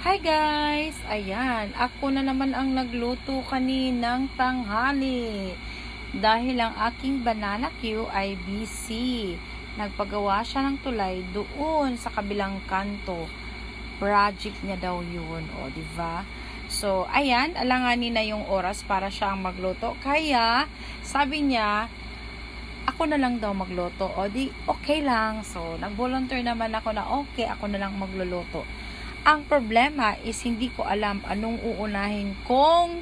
Hi guys! Ayan, ako na naman ang nagluto kaninang tanghali. Dahil ang aking banana Q ay busy. Nagpagawa siya ng tulay doon sa kabilang kanto. Project niya daw yun. O, diba? So, ayan, alanganin na yung oras para siya ang magluto. Kaya, sabi niya, ako na lang daw magluto. O, di, okay lang. So, nag-volunteer naman ako na okay, ako na lang magluluto. Ang problema is hindi ko alam anong uunahin kong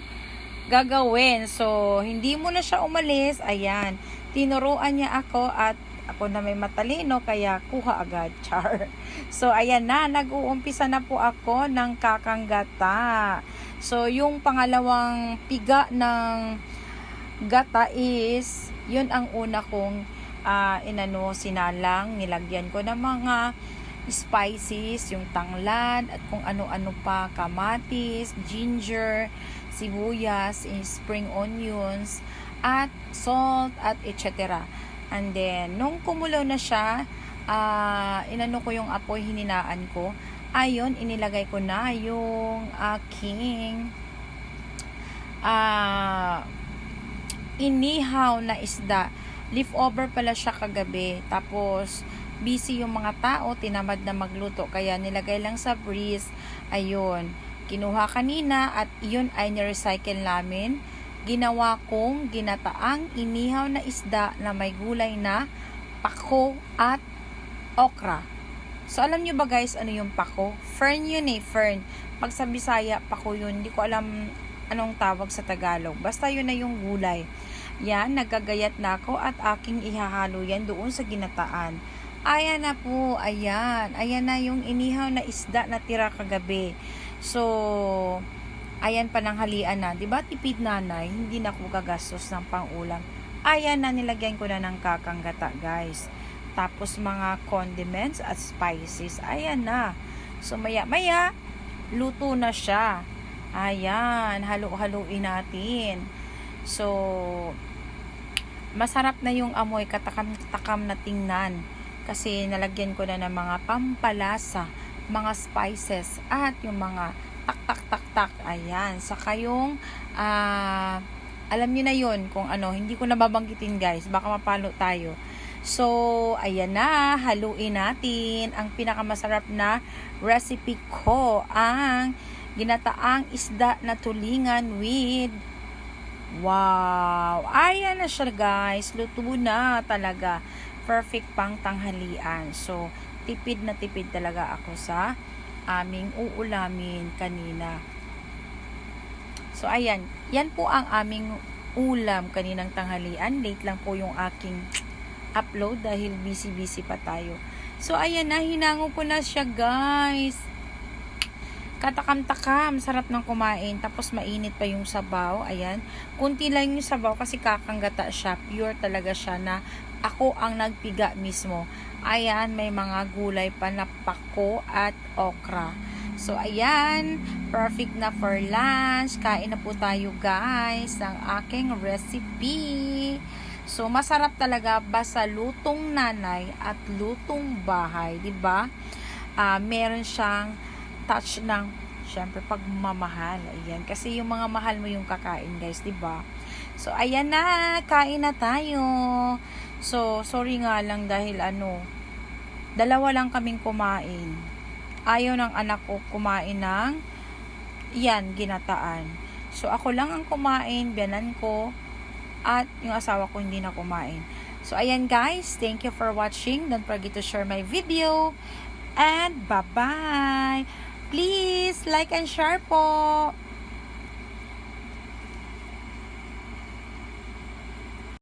gagawin. So, hindi mo na siya umalis. Ayan. Tinuruan niya ako at ako na may matalino kaya kuha agad. Char. So, ayan na. Nag-uumpisa na po ako ng kakanggata. So, yung pangalawang piga ng gata is, yun ang una kong sinalang. Nilagyan ko ng mga spices, yung tanglad at kung ano-ano pa, kamatis, ginger, sibuyas, spring onions at salt at etc. And then nung kumulo na siya, inano ko yung apoy, hininaan ko. Ayun, inilagay ko na yung aking inihaw na isda. Leftover pala siya kagabi. Tapos busy yung mga tao, tinamad na magluto, kaya nilagay lang sa freeze. Ayun, kinuha kanina at yun ay ni-recycle namin. Ginawa kong ginataang inihaw na isda na may gulay na pako at okra. So, alam nyo ba guys, ano yung pako? Fern yun eh, fern. Pag sa Bisaya, pako yun. Hindi ko alam anong tawag sa Tagalog. Basta yun na yung gulay. Yan, nagagayat na ako at aking ihahalo yan doon sa ginataan. Ayan na po, ayan. Ayan na yung inihaw na isda na tira kagabi. So, ayan pananghalian na. Diba tipid nanay? Hindi na ako gagastos ng pang-ulam. Ayan na, nilagyan ko na ng kakanggata, guys. Tapos mga condiments at spices. Ayan na. So, maya-maya, luto na siya. Ayan, halo-haloin natin. So, masarap na yung amoy, katakam-takam na tingnan. Kasi nalagyan ko na ng mga pampalasa, mga spices, at yung mga tak-tak-tak-tak. Ayan. Saka yung, alam nyo na yun kung ano, hindi ko nababanggitin guys, baka mapalo tayo. So, ayan na, haluin natin. Ang pinakamasarap na recipe ko, ang ginataang isda na tulingan with, wow, ayan na siya guys, luto na talaga. Perfect pang tanghalian. So, tipid na tipid talaga ako sa aming uulamin kanina. So, ayan. Yan po ang aming ulam kaninang tanghalian. Late lang po yung aking upload dahil busy-busy pa tayo. So, ayan na. Hinango ko na siya, guys. Katakam-takam. Sarap ng kumain. Tapos, mainit pa yung sabaw. Ayan. Kunti lang yung sabaw kasi kakanggata siya. Pure talaga siya na ako ang nagpiga mismo. Ayan, may mga gulay pa na pako at okra. So, ayan, perfect na for lunch. Kain na po tayo guys ng aking recipe. So, masarap talaga basta lutong nanay at lutong bahay, 'di ba? Meron siyang touch ng syempre pagmamahal. Ayan, kasi yung mga mahal mo yung kakain, guys, 'di ba? So, ayan na, kain na tayo. So, sorry nga lang dahil dalawa lang kaming kumain. Ayaw ng anak ko kumain ng ginataan. So, ako lang ang kumain, biyanan ko, at yung asawa ko hindi na kumain. So, ayan guys, thank you for watching. Don't forget to share my video. And bye-bye. Please, like and share po.